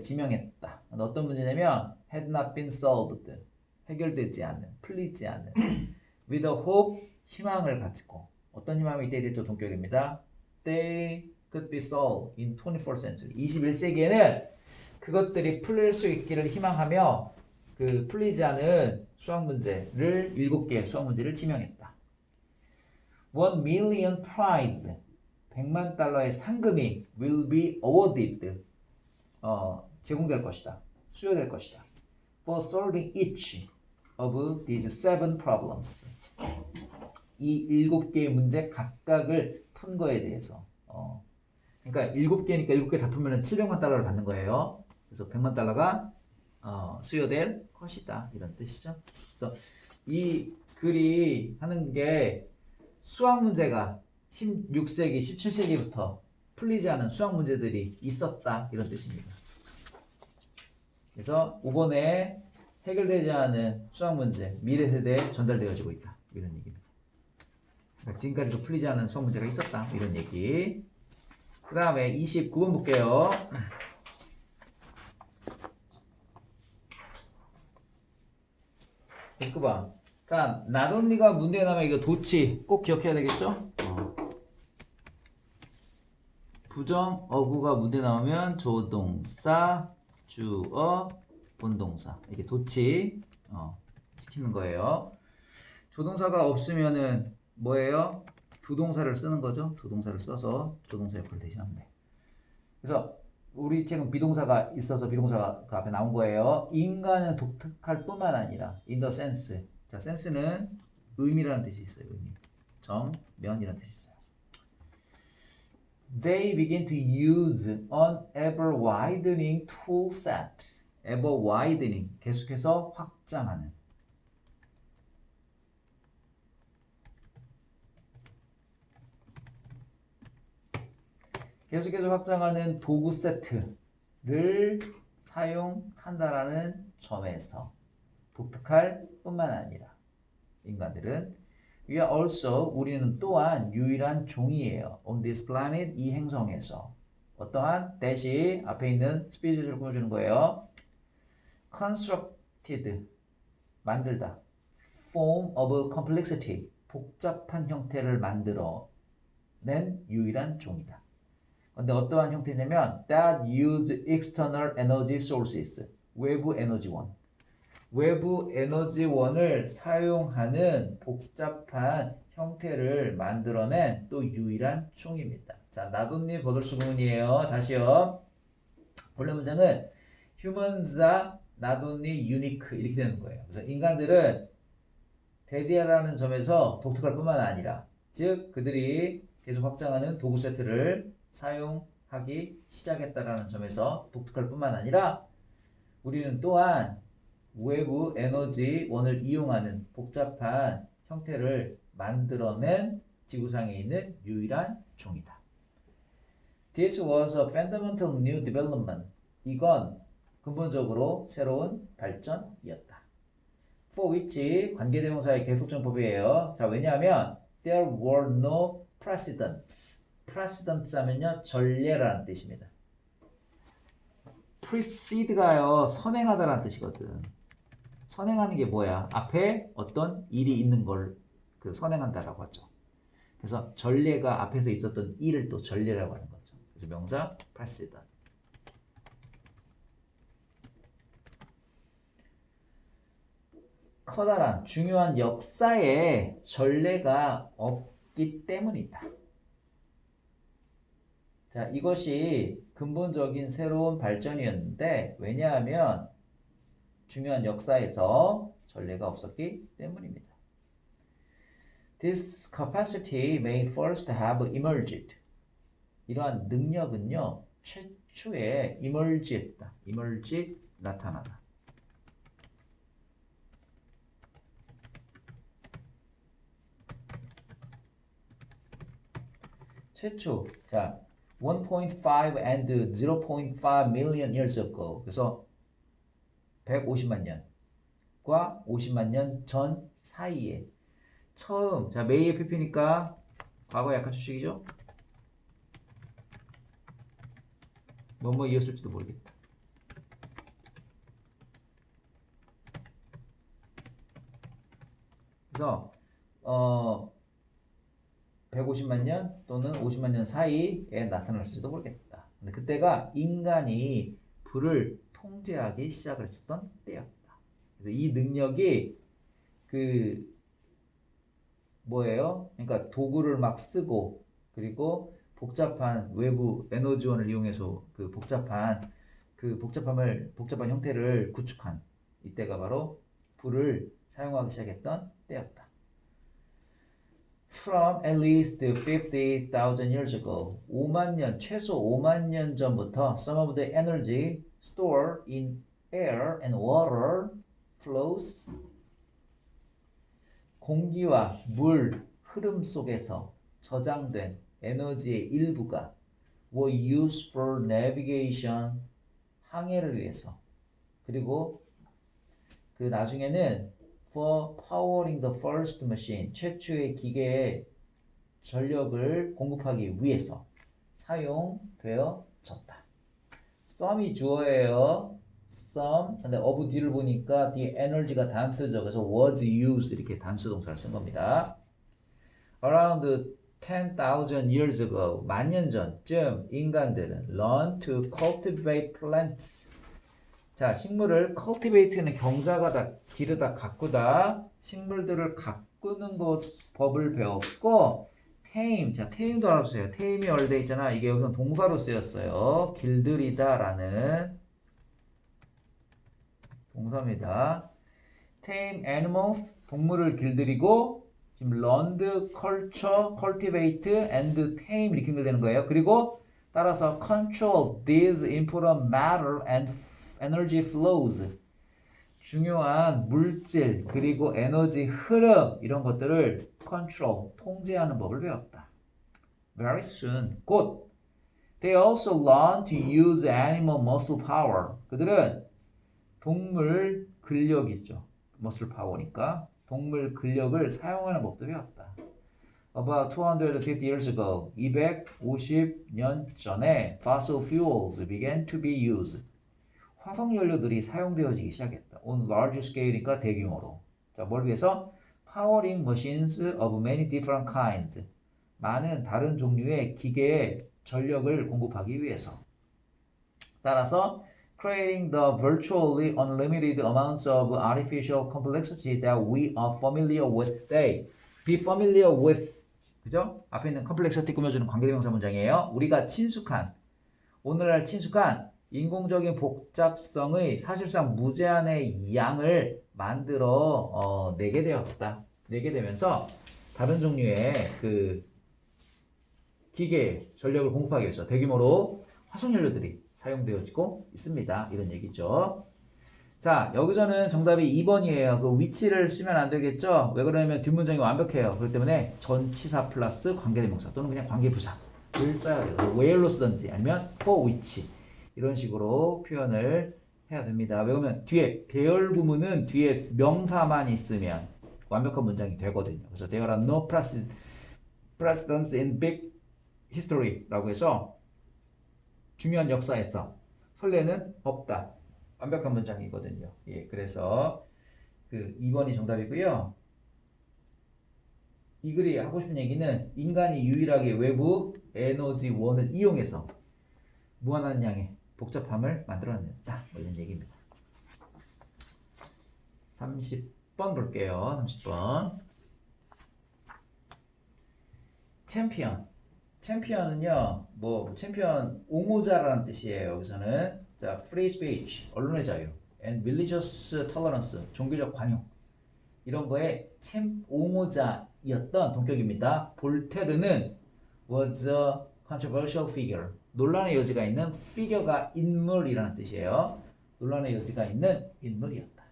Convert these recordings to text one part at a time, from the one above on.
지명했다. 어떤 문제냐면 had not been solved. 해결되지 않는, 풀리지 않는. with a hope, 희망을 가지고. 어떤 희망이 이때 또 동격입니다. They could be solved in 21st century. 21세기에는 그것들이 풀릴 수 있기를 희망하며 그 풀리지 않은 수학 문제를 7개의 수학 문제를 지명했다. 1 million prize, 100만 달러의 상금이 will be awarded, 제공될 것이다. 수여될 것이다. For solving each of these 7 problems. 이 7개의 문제 각각을 푼 거에 대해서. 그러니까 7개니까 7개 다 풀면 700만 달러를 받는 거예요. 그래서 100만 달러가 수여될 것이다. 이런 뜻이죠. 그래서 이 글이 하는 게 수학 문제가 16세기, 17세기부터 풀리지 않은 수학 문제들이 있었다. 이런 뜻입니다. 그래서 5번에 해결되지 않은 수학 문제, 미래 세대에 전달되어지고 있다. 이런 얘기입니다. 그러니까 지금까지도 풀리지 않은 수학 문제가 있었다. 이런 얘기. 그 다음에 29번 볼게요. 읽고 봐. 자, 나돈니가 문제에 나면 이거 도치 꼭 기억해야 되겠죠? 부정 어구가 문제 나오면 조동사, 주어, 본동사 이렇게 도치 시키는 거예요. 조동사가 없으면은 뭐예요? 두동사를 쓰는 거죠. 두동사를 써서 조동사 역할을 대신하면 돼. 그래서 우리 책은 비동사가 있어서 비동사가 그 앞에 나온 거예요. 인간은 독특할 뿐만 아니라 in the sense. 자, sense는 의미라는 뜻이 있어요. 의미. 정, 면이라는 뜻이 있어요. They begin to use an ever-widening tool set. ever-widening, 계속해서 확장하는. 계속해서 확장하는 도구 세트를 사용한다라는 점에서 독특할 뿐만 아니라 인간들은 We are also, 우리는 또한 유일한 종이에요. On this planet, 이 행성에서 어떠한 대시 앞에 있는 스피치를 보여주는 거예요. Constructed, 만들다. Form of complexity, 복잡한 형태를 만들어낸 유일한 종이다. 근데 어떠한 형태냐면 that use external energy sources, 외부 에너지원. 외부 에너지원을 사용하는 복잡한 형태를 만들어낸 또 유일한 총입니다. 자, 나돈니 버들스 구문이에요. 다시요. 원래 문장은 humans are not only unique 이렇게 되는 거예요. 그래서 인간들은 대디라는 점에서 독특할 뿐만 아니라 즉 그들이 계속 확장하는 도구 세트를 사용하기 시작했다라는 점에서 독특할 뿐만 아니라 우리는 또한 외부 에너지원을 이용하는 복잡한 형태를 만들어낸 지구상에 있는 유일한 종이다. This was a fundamental new development. 이건 근본적으로 새로운 발전이었다. For which 관계대명사의 계속정법이에요. 자, 왜냐하면 there were no precedents. precedents 하면요 전례라는 뜻입니다. precede가요 선행하다라는 뜻이거든. 선행하는 게 뭐야? 앞에 어떤 일이 있는 걸 그 선행한다라고 하죠. 그래서 전례가 앞에서 있었던 일을 또 전례라고 하는 거죠. 그래서 명사 precedent. 커다란 중요한 역사에 전례가 없기 때문이다. 자, 이것이 근본적인 새로운 발전이었는데 왜냐하면 중요한 역사에서 전례가 없었기 때문입니다. This capacity may first have emerged. 이러한 능력은요 최초에 emerge했다. emerge 나타나다. 최초. 자, 1.5 and 0.5 million years ago. 그래서 150만 년과 50만 년 전 사이에 처음. 자, may의 PP니까 과거 약한 추측이죠. 뭐뭐 이었을지도 모르겠다. 그래서 150만 년 또는 50만 년 사이에 나타났을지도 모르겠다. 근데 그때가 인간이 불을 통제하기 시작을 했던 때였다. 그래서 이 능력이 그 뭐예요? 그러니까 도구를 막 쓰고 그리고 복잡한 외부 에너지원을 이용해서 그 복잡한 형태를 구축한 이때가 바로 불을 사용하기 시작했던 때였다. From at least 50,000 years ago, 5만 년, 최소 5만 년 전부터 some of the energy stored in air and water flows 공기와 물 흐름 속에서 저장된 에너지의 일부가 were used for navigation 항해를 위해서 그리고 그 나중에는 for powering the first machine 최초의 기계에 전력을 공급하기 위해서 사용되어졌다. some이 주어예요. some 근데 of 뒤를 보니까 뒤에 energy가 단수죠. 그래서 was used 이렇게 단수 동사를 쓴 겁니다. Around 10,000 years ago 만 년 전쯤 인간들은 learn to cultivate plants 자, 식물을 cultivate는 경작하다, 기르다, 가꾸다 식물들을 가꾸는 법을 배웠고 tame, 자, tame도 알아주세요. tame이 원래 있잖아. 이게 여기서 동사로 쓰였어요. 길들이다라는 동사입니다. tame animals, 동물을 길들이고 지금 learned, culture, cultivate, and tame 이렇게 연결되는 거예요. 그리고 따라서 control these important matter and energy flows 중요한 물질 그리고 에너지 흐름 이런 것들을 control, 통제하는 법을 배웠다. Very soon, 곧 They also learn to use animal muscle power 그들은 동물 근력 있죠. muscle power니까 동물 근력을 사용하는 법도 배웠다. About 250 years ago, 250년 전에 fossil fuels began to be used. 화석연료들이 사용되어지기 시작했다. On large scale이니까 대규모로. 자, 뭘 위해서? Powering machines of many different kinds. 많은 다른 종류의 기계에 전력을 공급하기 위해서. 따라서 creating the virtually unlimited amounts of artificial complexity that we are familiar with today. Be familiar with, 그죠? 앞에 있는 complexity 꾸며주는 관계대명사 문장이에요. 우리가 친숙한, 오늘날 친숙한 인공적인 복잡성의 사실상 무제한의 양을 만들어 내게 되었다. 내게 되면서 다른 종류의 그 기계 전력을 공급하기 위해서 대규모로 화석연료들이 사용되어지고 있습니다. 이런 얘기죠. 자, 여기서는 정답이 2번이에요. 그 위치를 쓰면 안 되겠죠? 왜 그러냐면 뒷문장이 완벽해요. 그렇기 때문에 전치사 플러스 관계대명사 또는 그냥 관계부사를 써야 돼요. where로 쓰든지 아니면 for which 이런 식으로 표현을 해야 됩니다. 왜 그러면 뒤에 대열 부문은 뒤에 명사만 있으면 완벽한 문장이 되거든요. 그래서 there are no precedents in big history라고 해서 중요한 역사에서 선례는 없다. 완벽한 문장이거든요. 예, 그래서 그 2번이 정답이고요. 이 글이 하고 싶은 얘기는 인간이 유일하게 외부 에너지원을 이용해서 무한한 양의 복잡함을 만들어냈다. 뭐 이런 얘기입니다. 30번 볼게요. 30번. 챔피언. 챔피언은요, 챔피언 옹호자라는 뜻이에요. 여기서는 자, free speech, 언론의 자유, and religious tolerance, 종교적 관용 이런 거에 옹호자였던 동격입니다. 볼테르는 was a controversial figure, 논란의 여지가 있는 figure가 인물이라는 뜻이에요. 논란의 여지가 있는 인물이었다.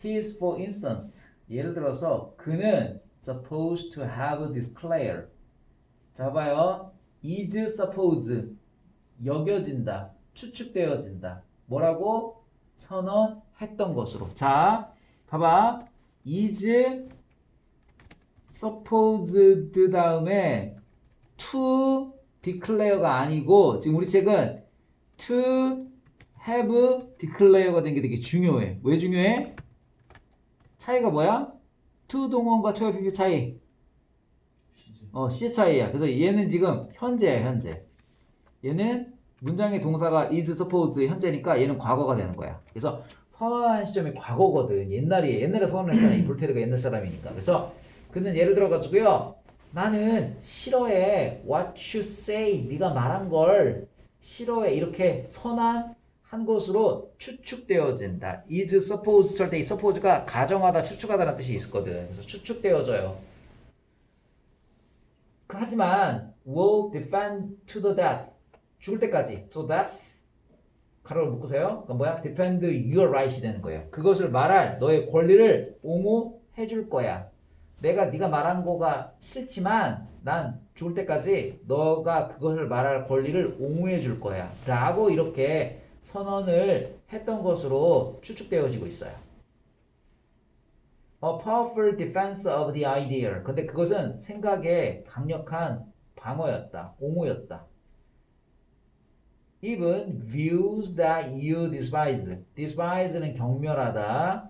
He is, for instance, 예를 들어서 그는 supposed to have declared 자, 봐요. is suppose 여겨진다, 추측되어진다. 뭐라고? 선언했던 것으로. 자, 봐봐. is supposed 다음에 to declare가 아니고 지금 우리 책은 to have declare가 된 게 되게 중요해. 왜 중요해? 차이가 뭐야? to 동원과 to FP 차이. 시제. 시제 차이야. 그래서 얘는 지금 현재야, 현재. 얘는 문장의 동사가 is suppose 현재니까 얘는 과거가 되는 거야. 그래서 선언한 시점이 과거거든. 옛날에 선언을 했잖아. 이 볼테르가 옛날 사람이니까. 그래서 그는 예를 들어 가지고요. 나는 싫어해. What you say. 네가 말한 걸 싫어해. 이렇게 선언한 것으로 추측되어진다. is supposed 할 때 이 suppose가 가정하다, 추측하다라는 뜻이 있었거든. 그래서 추측되어져요. 하지만 will defend to the death. 죽을 때까지. to death. 가로를 묶으세요. 그건 뭐야? defend your right이 되는 거예요. 그것을 말할 너의 권리를 옹호해 줄 거야. 네가 말한 거가 싫지만 난 죽을 때까지 너가 그것을 말할 권리를 옹호해 줄 거야. 라고 이렇게 선언을 했던 것으로 추측되어지고 있어요. A powerful defense of the idea. 근데 그것은 생각의 강력한 방어였다. 옹호였다. Even views that you despise. despise는 경멸하다.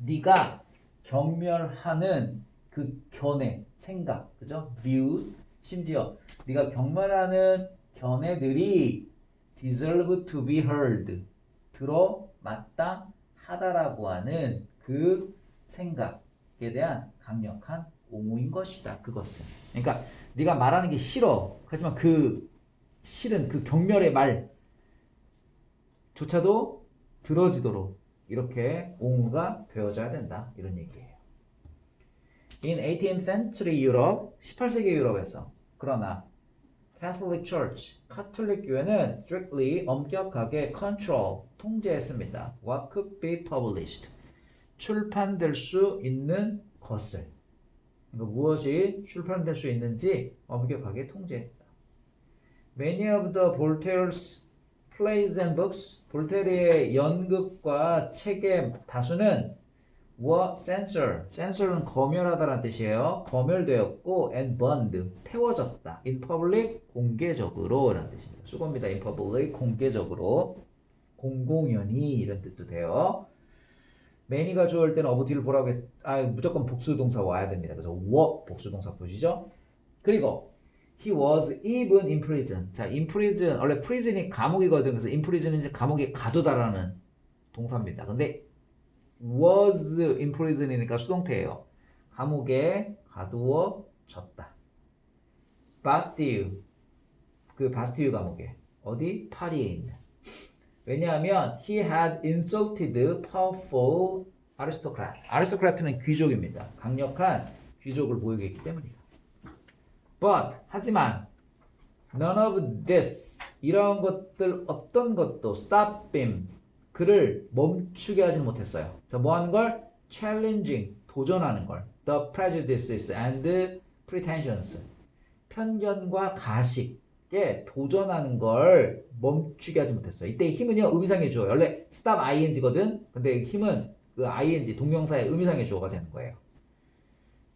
네가 경멸하는 그 견해, 생각, 그죠? views. 심지어 네가 경멸하는 견해들이 deserve to be heard. 들어 마땅하다라고 하는 그 생각에 대한 강력한 옹호인 것이다. 그것은. 그러니까 네가 말하는 게 싫어. 하지만 그 싫은 그 경멸의 말조차도 들어지도록 이렇게 옹호가 되어져야 된다. 이런 얘기예요. In 18th century Europe, 18세기 유럽에서 그러나 Catholic Church, 카톨릭 교회는 strictly 엄격하게 control, 통제했습니다. What could be published, 출판될 수 있는 것을. 그러니까 무엇이 출판될 수 있는지 엄격하게 통제했다. Many of the Voltaire's plays and books, 볼테르의 연극과 책의 다수는 were censored. censor는 검열하다라는 뜻이에요. 검열되었고 and burned, 태워졌다. in public, 공개적으로 라는 뜻입니다. 수고입니다. in public, 공개적으로. 공공연히 이런 뜻도 돼요. many가 좋을 때는 of 뒤를 보라고 무조건 복수동사 와야 됩니다. 그래서 were 복수동사 보시죠. 그리고 he was even in prison. 자, in prison, 원래 prison이 감옥이거든. 그래서 in prison은 이제 감옥에 가두다라는 동사입니다. 근데 was in prison이니까 수동태예요. 감옥에 가두어졌다. Bastille, 그 바스티유 감옥에. 어디? 파리에 있는. 왜냐하면 he had insulted powerful aristocrat. aristocrat는 귀족입니다. 강력한 귀족을 보이게 했기 때문이다. But, 하지만 none of this, 이런 것들 어떤 것도 stop him, 그를 멈추게 하지는 못했어요. 자, 뭐 하는 걸? challenging, 도전하는 걸. the prejudices and pretensions, 편견과 가식에 도전하는 걸 멈추게 하지 못했어요. 이때 힘은요, 의미상의 주어. 원래 stop ing거든. 근데 힘은 그 ing, 동명사의 의미상의 주어가 되는 거예요.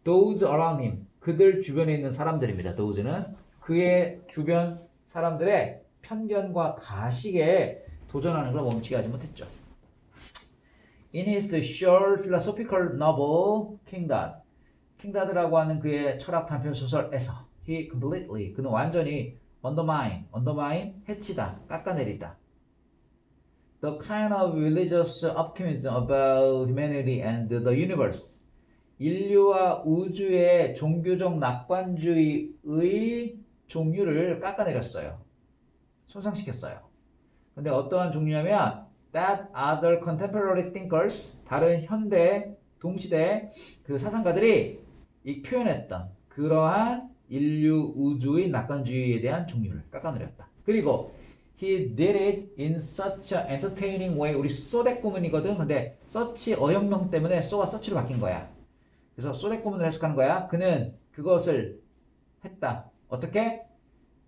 those around him, 그들 주변에 있는 사람들입니다. those는 그의 주변 사람들의 편견과 가식에 도전하는 걸 멈추게 하지 못했죠. In his short philosophical novel, King Dad, 킹 다드라고 하는 그의 철학 단편 소설에서 그는 완전히 undermine, 해치다, 깎아내리다. The kind of religious optimism about humanity and the universe, 인류와 우주의 종교적 낙관주의의 종류를 깎아내렸어요. 손상시켰어요. 근데 어떠한 종류냐면 that other contemporary thinkers, 다른 현대 동시대 그 사상가들이 이 표현했던 그러한 인류 우주의 낙관주의에 대한 종류를 깎아내렸다. 그리고 he did it in such an entertaining way. 우리 소댓구문이거든. 근데 such 어형명 때문에 so가 such로 바뀐 거야. 그래서 소댓구문을 해석하는 거야. 그는 그것을 했다. 어떻게?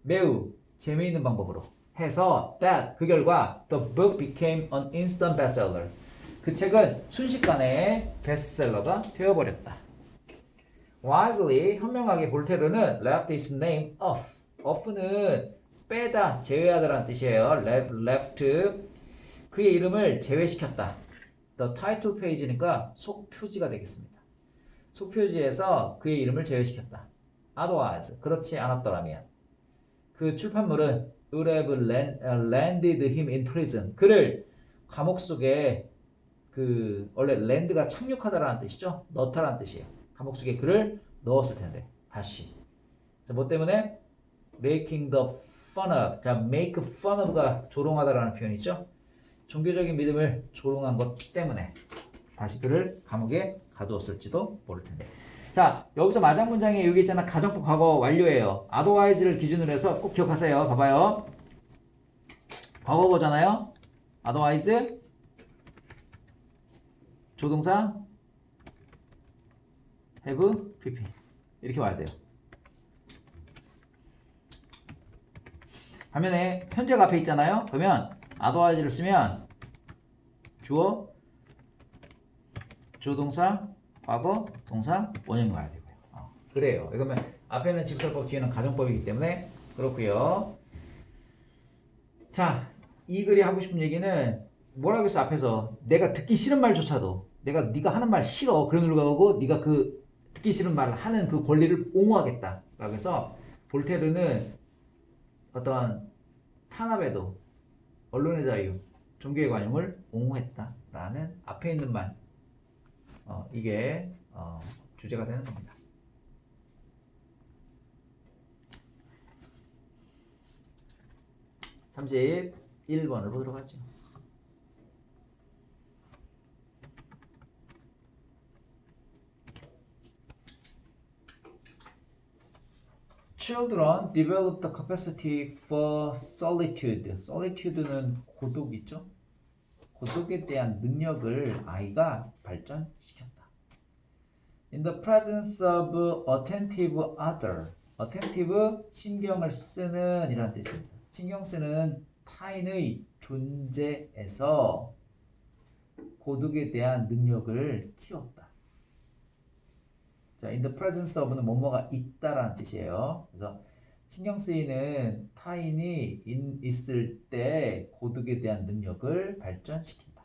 매우 재미있는 방법으로 해서 that, 그 결과 the book became an instant bestseller. 그 책은 순식간에 베스트셀러가 되어버렸다. Wisely, 현명하게 볼테르는 left his name off. off는 빼다, 제외하다라는 뜻이에요. left, 그의 이름을 제외시켰다. The title page니까 속 표지가 되겠습니다. 속표지에서 그의 이름을 제외시켰다. otherwise, 그렇지 않았더라면 그 출판물은 would have landed him in prison. 그를 감옥 속에 원래 land가 착륙하다라는 뜻이죠. 넣다라는 뜻이에요. 감옥 속에 그를 넣었을 텐데. 다시. 자, 뭐 때문에? making the fun of. 자, make fun of가 조롱하다라는 표현이죠. 종교적인 믿음을 조롱한 것 때문에 다시 그를 감옥에 가두었을지도 모를 텐데. 자, 여기서 마장 문장에 여기 있잖아. 가정법 과거 완료예요. otherwise를 기준으로 해서 꼭 기억하세요. 봐봐요. 과거거잖아요. otherwise 조동사 have pp 이렇게 와야 돼요. 반면에 현재가 앞에 있잖아요. 그러면 otherwise를 쓰면 주어 조동사 과거 동사 원형이 와야 되고요. 그래요. 그러면 앞에는 직설법 뒤에는 가정법이기 때문에 그렇고요. 자, 이 글이 하고 싶은 얘기는 뭐라고 했어? 앞에서 내가 듣기 싫은 말조차도 네가 하는 말 싫어. 그런 이유가 오고 네가 그 듣기 싫은 말을 하는 그 권리를 옹호하겠다. 라고 해서 볼테르는 어떤 탄압에도 언론의 자유, 종교의 관용을 옹호했다라는 앞에 있는 말 이게 주제가 되는 겁니다. (31번을) 보도록 하죠. Children develop the capacity for solitude. solitude는 고독이죠. 고독에 대한 능력을 아이가 발전시켰다. In the presence of attentive other. attentive 신경을 쓰는 이란 뜻입니다. 신경 쓰는 타인의 존재에서 고독에 대한 능력을 키웠다. 자, in the presence of는 뭐뭐가 있다라는 뜻이에요. 그래서 신경 쓰이는 타인이 있을 때 고독에 대한 능력을 발전시킨다.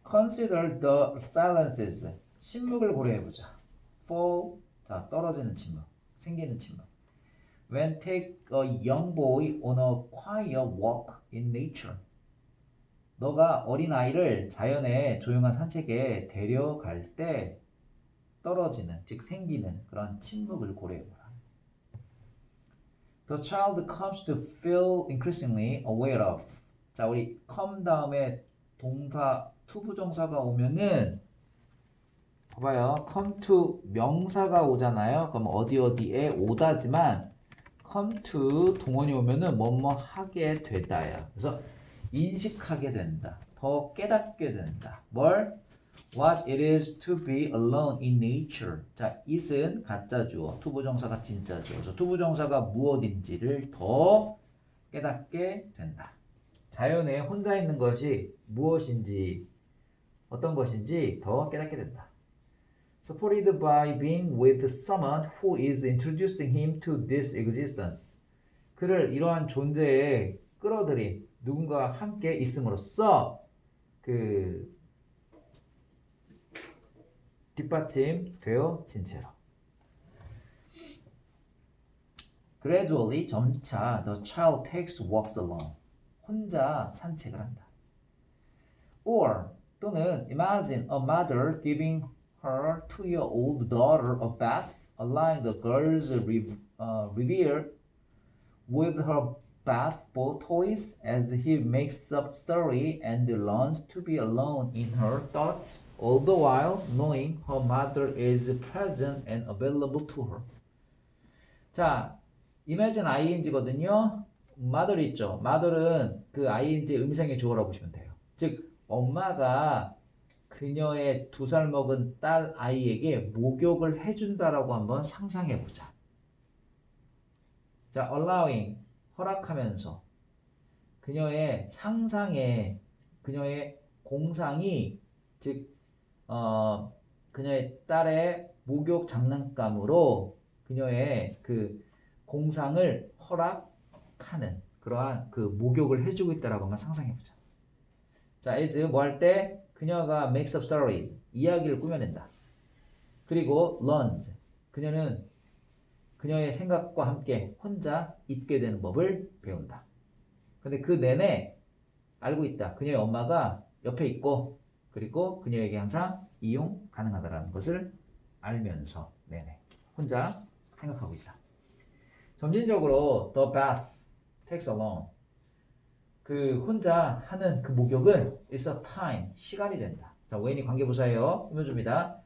Consider the silences. 침묵을 고려해보자. fall, 자, 떨어지는 침묵, 생기는 침묵. When take a young boy on a quiet walk in nature. 너가 어린아이를 자연의 조용한 산책에 데려갈 때 떨어지는, 즉 생기는 그런 침묵을 고려해보라. The child comes to feel increasingly aware of. 자, 우리 come 다음에 동사 투부정사가 오면은 봐봐요. come to 명사가 오잖아요. 그럼 어디에 오다지만 come to 동원이 오면은 뭐뭐 하게 되다야. 그래서 인식하게 된다. 더 깨닫게 된다. 뭘? What it is to be alone in nature. 자, it은 가짜 주어, 투부정사가 진짜 주어. 그래서 투부정사가 무엇인지를 더 깨닫게 된다. 자연에 혼자 있는 것이 무엇인지, 어떤 것인지 더 깨닫게 된다. Supported by being with someone who is introducing him to this existence. 그를 이러한 존재에 끌어들인 누군가와 함께 있음으로써 뒷받침되어진 채로. Gradually, 점차 the child takes walks alone. 혼자 산책을 한다. Or 또는 imagine a mother giving her 2-year-old daughter a bath, allowing the girls revere with her bath ball toys as he makes up story and learns to be alone in her thoughts, all the while knowing her mother is present and available to her. 자, imagine ing거든요. mother 있죠. mother은 그 ing 음성의 주어라고 보시면 돼요. 즉 엄마가 그녀의 2살 먹은 딸 아이에게 목욕을 해준다라고 한번 상상해보자. 자, allowing 허락하면서 그녀의 상상에 그녀의 공상이 즉 그녀의 딸의 목욕 장난감으로 그녀의 그 공상을 허락하는 그러한 그 목욕을 해주고 있다라고 한번 상상해보자. 자, as 뭐 할 때 그녀가 makes up stories 이야기를 꾸며낸다. 그리고 learns 그녀는 그녀의 생각과 함께 혼자 있게 되는 법을 배운다. 근데 그 내내 알고 있다. 그녀의 엄마가 옆에 있고 그리고 그녀에게 항상 이용 가능하다는 것을 알면서 내내 혼자 생각하고 있다. 점진적으로 the bath takes alone 그 혼자 하는 그 목욕은 is a time 시간이 된다. 자, when이 관계부사예요. 힘줘줍니다.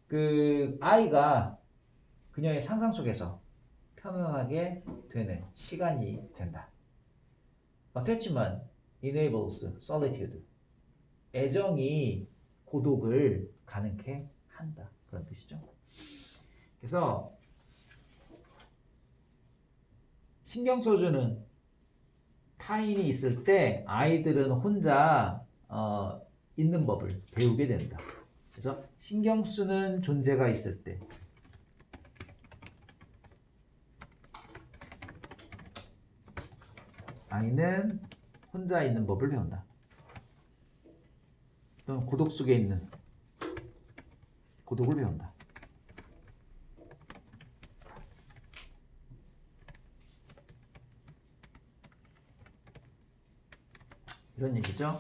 그 아이가 그녀의 상상 속에서 편안하게 되는 시간이 된다. Attachment enables solitude. 애정이 고독을 가능케 한다. 그런 뜻이죠. 그래서 신경 써주는 타인이 있을 때 아이들은 혼자 있는 법을 배우게 된다. 그래서 신경 쓰는 존재가 있을 때 아이는 혼자 있는 법을 배운다. 또는 고독 속에 있는 고독을 배운다. 이런 얘기죠.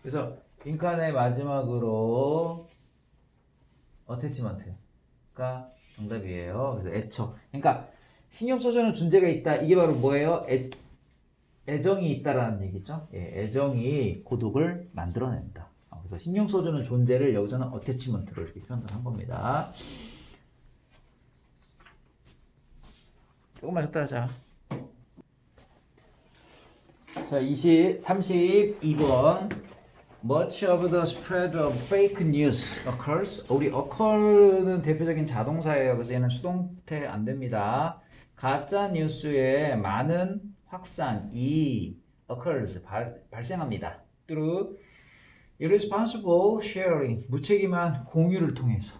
그래서 빈칸의 마지막으로 어태치먼트가 정답이에요. 그래서 애처. 그러니까 신경 써주는 존재가 있다. 이게 바로 뭐예요? 애정이 있다라는 얘기죠. 예, 애정이 고독을 만들어낸다. 그래서 신경 써주는 존재를 여기서는 어태치먼트로 이렇게 표현을 한 겁니다. 조금만 쉬었다 하자. 자, 32번. Much of the spread of fake news occurs. 우리 occur는 대표적인 자동사예요. 그래서 얘는 수동태 안 됩니다. 가짜 뉴스의 많은 확산이 occurs 발생합니다. through irresponsible sharing 무책임한 공유를 통해서.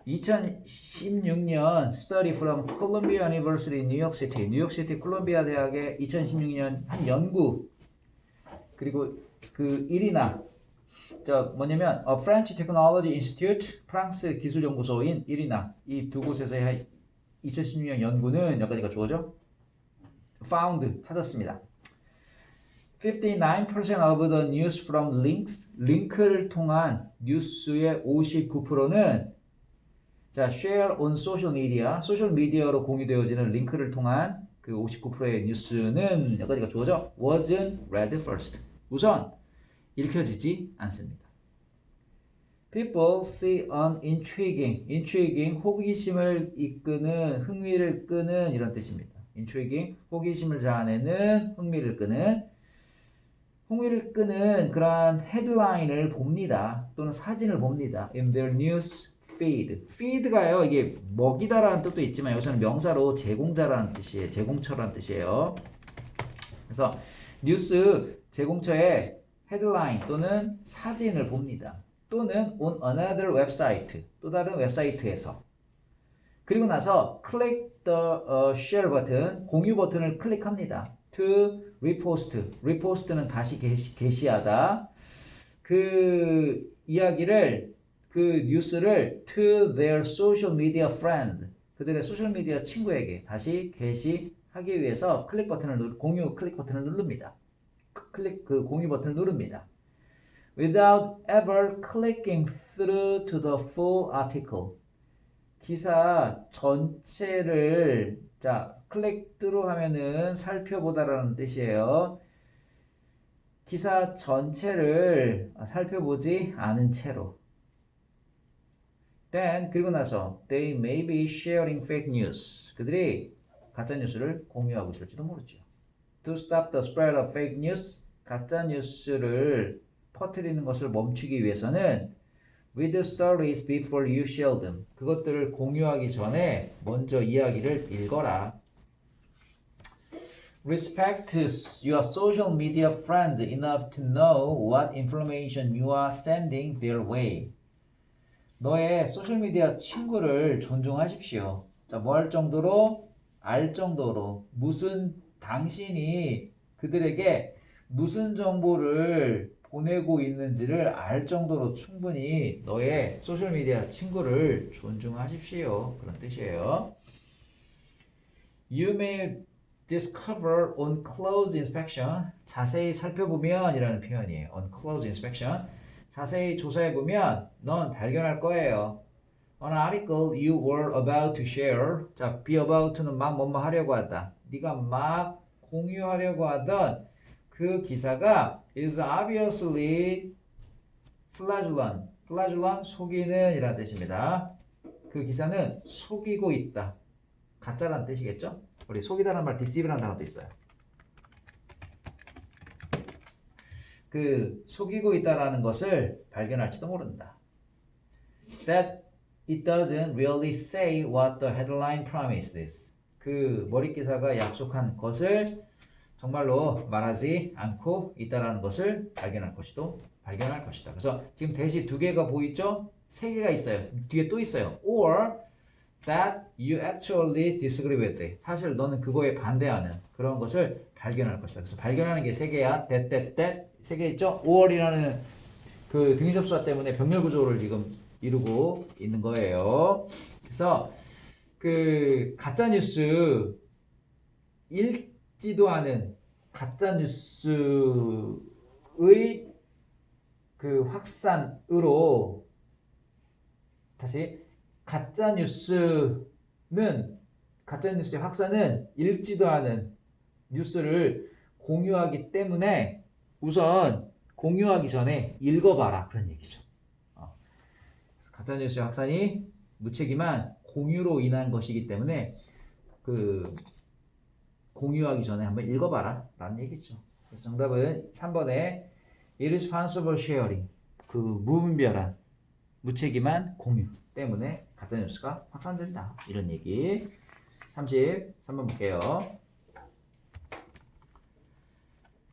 2016년 study from Columbia University, New York City, 뉴욕시티 콜롬비아 대학의 2016년 한 연구 그리고 그 일이나 뭐냐면 French Technology Institute 프랑스 기술연구소인 일이나 이 두 곳에서의 2016년 연구는 여기까지가 주어져 found 찾았습니다. 59% of the news from links 링크를 통한 뉴스의 59%는 자, share on social media, 소셜 미디어로 공유되어지는 링크를 통한 그 59%의 뉴스는 여기까지가 주어져 wasn't read first. 우선 읽혀지지 않습니다. People see an intriguing, 호기심을 이끄는, 흥미를 끄는 이런 뜻입니다. intriguing, 호기심을 자아내는, 흥미를 끄는 그러한 헤드라인을 봅니다. 또는 사진을 봅니다. In their news feed가요. 이게 먹이다라는 뜻도 있지만 여기서는 명사로 제공자라는 뜻이에요. 제공처라는 뜻이에요. 그래서 뉴스 제공처의 헤드라인 또는 사진을 봅니다. 또는 on another website 또 다른 웹사이트에서 그리고 나서 click the share 버튼 공유 버튼을 클릭합니다. to repost는 다시 게시하다. 그 이야기를 그 뉴스를 to their social media friend 그들의 소셜미디어 친구에게 다시 게시하기 위해서 공유 클릭 버튼을 누릅니다. 그 공유 버튼을 누릅니다. Without ever clicking through to the full article 기사 전체를 클릭 through 하면은 살펴보다라는 뜻이에요. 기사 전체를 살펴보지 않은 채로 Then 그리고 나서 they may be sharing fake news. 그들이 가짜 뉴스를 공유하고 있을지도 모르죠. To stop the spread of fake news, 가짜 뉴스를 퍼뜨리는 것을 멈추기 위해서는 read the stories before you share them. 그것들을 공유하기 전에 먼저 이야기를 읽어라. Respect your social media friends enough to know what information you are sending their way. 너의 소셜미디어 친구를 존중하십시오. 자, 뭐 할 정도로? 알 정도로. 무슨 당신이 그들에게 무슨 정보를 보내고 있는지를 알 정도로 충분히 너의 소셜미디어 친구를 존중하십시오. 그런 뜻이에요. You may discover on close inspection. 자세히 살펴보면 이라는 표현이에요. on close inspection. 자세히 조사해보면 넌 발견할 거예요. An article you were about to share. 자, be about to는 막 뭐뭐 하려고 하다. 네가 막 공유하려고 하던 그 기사가 is obviously fraudulent. fraudulent 속이는 이라는 뜻입니다. 그 기사는 속이고 있다. 가짜라는 뜻이겠죠? 우리 속이다라는 말 deceive라는 단어도 있어요. 그 속이고 있다라는 것을 발견할지도 모른다. That it doesn't really say what the headline promises. 그 머릿 기사가 약속한 것을 정말로 말하지 않고 있다라는 것을 발견할 것이다. 그래서 지금 대시 두 개가 보이죠? 세 개가 있어요. 뒤에 또 있어요. Or that you actually disagree with it. 사실 너는 그거에 반대하는 그런 것을 발견할 것이다. 그래서 발견하는 게 세 개야. that 세 개 있죠? or이라는 그 등위접수사 때문에 병렬 구조를 지금 이루고 있는 거예요. 그래서 그 가짜 뉴스 읽지도 않은 가짜 뉴스의 그 확산으로 다시 가짜 뉴스의 확산은 읽지도 않은 뉴스를 공유하기 때문에 우선 공유하기 전에 읽어봐라 그런 얘기죠. 가짜 뉴스의 확산이 무책임한 공유로 인한 것이기 때문에 그 공유하기 전에 한번 읽어봐라 라는 얘기죠. 그래서 정답은 3번에 irresponsible sharing, 그 무분별한 무책임한 공유 때문에 가짜뉴스가 확산된다 이런 얘기. 33번 볼게요.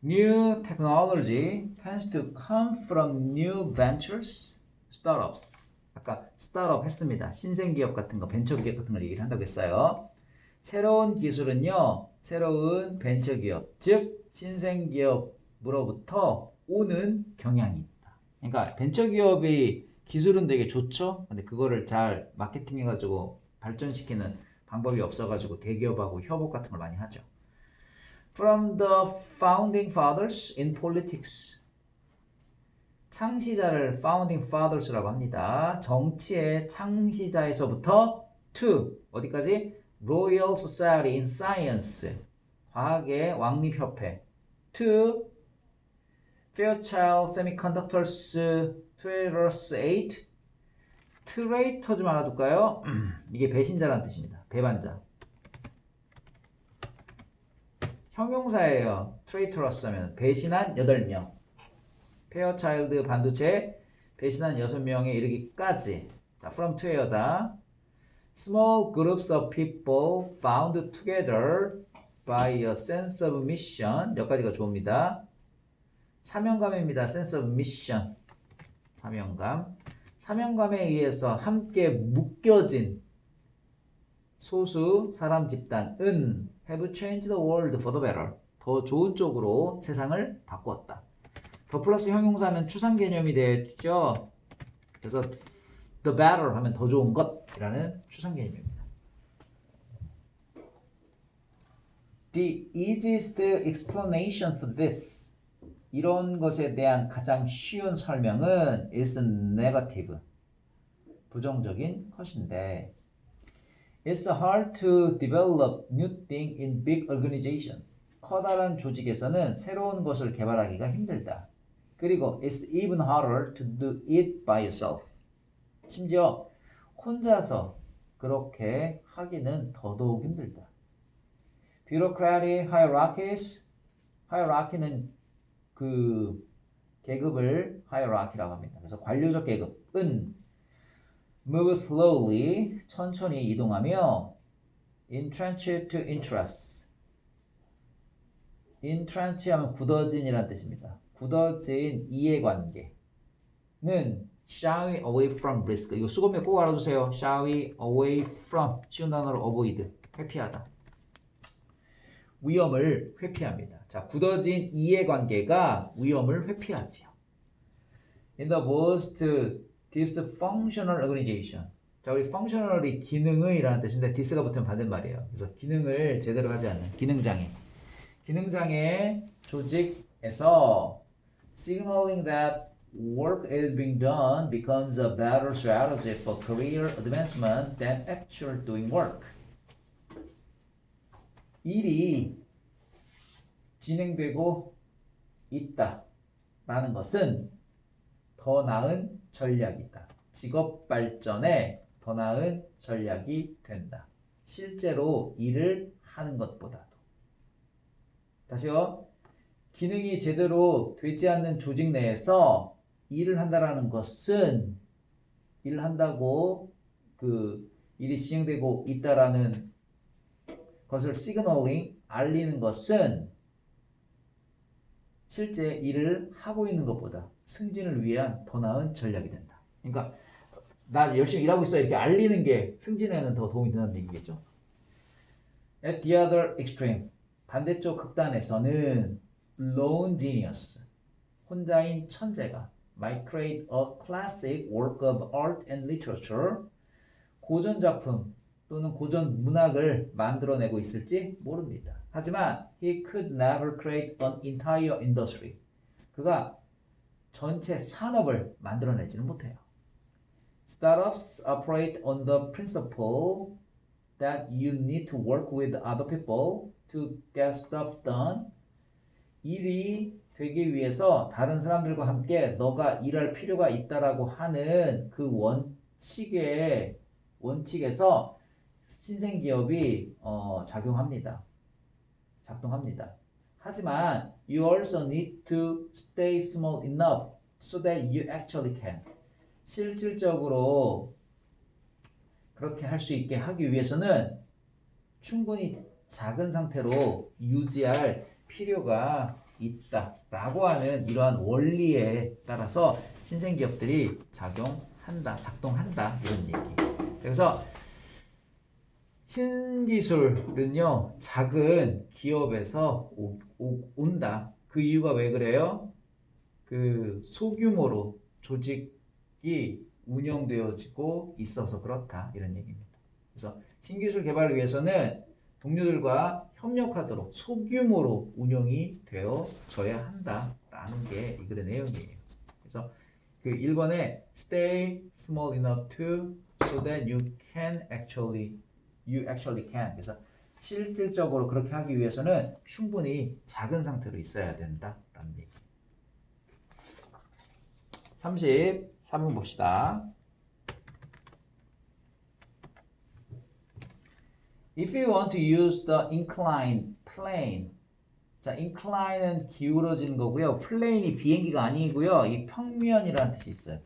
New technology tends to come from new ventures, startups. 아까 스타트업 했습니다. 신생기업 같은 거, 벤처기업 같은 걸 얘기를 한다고 했어요. 새로운 기술은요, 새로운 벤처기업, 즉 신생기업으로부터 오는 경향이 있다. 그러니까 벤처기업이 기술은 되게 좋죠. 근데 그거를 잘 마케팅해가지고 발전시키는 방법이 없어가지고 대기업하고 협업 같은 걸 많이 하죠. From the founding fathers in politics. 창시자를 founding fathers라고 합니다. 정치의 창시자에서부터 to 어디까지? Royal Society in Science. 과학의 왕립협회. to Fairchild Semiconductors Traitors 8. 트레이터 좀 알아둘까요? 이게 배신자라는 뜻입니다. 배반자. 형용사예요. 트레이터러스 하면 배신한 8명. 페어차일드 반도체 배신한 6명에 이르기까지. 자, from to에다 small groups of people bound together by a sense of mission. 여기까지가 좋습니다. 사명감입니다. sense of mission. 사명감에 의해서 함께 묶여진 소수 사람 집단은 have changed the world for the better. 더 좋은 쪽으로 세상을 바꾸었다. 더 플러스 형용사는 추상 개념이 되었죠. 그래서 the better 하면 더 좋은 것이라는 추상 개념입니다. The easiest explanation for this. 이런 것에 대한 가장 쉬운 설명은 is negative. 부정적인 것인데 It's hard to develop new things in big organizations. 커다란 조직에서는 새로운 것을 개발하기가 힘들다. 그리고 it's even harder to do it by yourself. 심지어 혼자서 그렇게 하기는 더더욱 힘들다. Bureaucratic hierarchies. hierarchy는 그 계급을 hierarchy라고 합니다. 그래서 관료적 계급은 move slowly, 천천히 이동하며 entrench to interest. entrench 하면 굳어진이라는 뜻입니다. 굳어진 이해관계는 shy away from risk. 이거 수고면 꼭 알아두세요. shy away from 쉬운 단어로 avoid, 회피하다. 위험을 회피합니다. 자, 굳어진 이해관계가 위험을 회피하지요. In the most dysfunctional organization. 자, 우리 functional이 기능의라는 뜻인데 dis가 붙으면 반대말이에요. 그래서 기능을 제대로 하지 않는 기능장애 조직에서 signaling that work is being done becomes a better strategy for career advancement than actual doing work. 일이 진행되고 있다라는 것은 더 나은 전략이다. 직업 발전에 더 나은 전략이 된다. 실제로 일을 하는 것보다도. 다시요. 기능이 제대로 되지 않는 조직 내에서 일을 한다라는 것은 일을 한다고 그 일이 진행되고 있다라는 것을 signaling 알리는 것은 실제 일을 하고 있는 것보다 승진을 위한 더 나은 전략이 된다. 그러니까 나 열심히 일하고 있어 이렇게 알리는 게 승진에는 더 도움이 된다는 얘기겠죠. At the other extreme 반대쪽 극단에서는 lone genius 혼자인 천재가 might create a classic work of art and literature 고전 작품 또는 고전 문학을 만들어내고 있을지 모릅니다. 하지만 he could never create an entire industry. 그가 전체 산업을 만들어내지는 못해요. Startups operate on the principle that you need to work with other people to get stuff done. 일이 되기 위해서 다른 사람들과 함께 너가 일할 필요가 있다라고 하는 그 원칙에서 신생기업이 작동합니다. 하지만 you also need to stay small enough so that you actually can. 실질적으로 그렇게 할 수 있게 하기 위해서는 충분히 작은 상태로 유지할 필요가 있다라고 하는 이러한 원리에 따라서 신생기업들이 작동한다 이런 얘기. 그래서 신기술은요 작은 기업에서 온다. 그 이유가 왜 그래요? 그 소규모로 조직이 운영되어지고 있어서 그렇다 이런 얘기입니다. 그래서 신기술 개발을 위해서는 동료들과 협력하도록 소규모로 운영이 되어져야 한다라는 게 이 글의 내용이에요. 그래서 그 1번에 stay small enough to so that you actually can. 그래서 실질적으로 그렇게 하기 위해서는 충분히 작은 상태로 있어야 된다라는 얘기. 34번 봅시다. If you want to use the inclined plane. 자, incline은 기울어지는 거고요. plane이 비행기가 아니고요. 이 평면이라는 뜻이 있어요.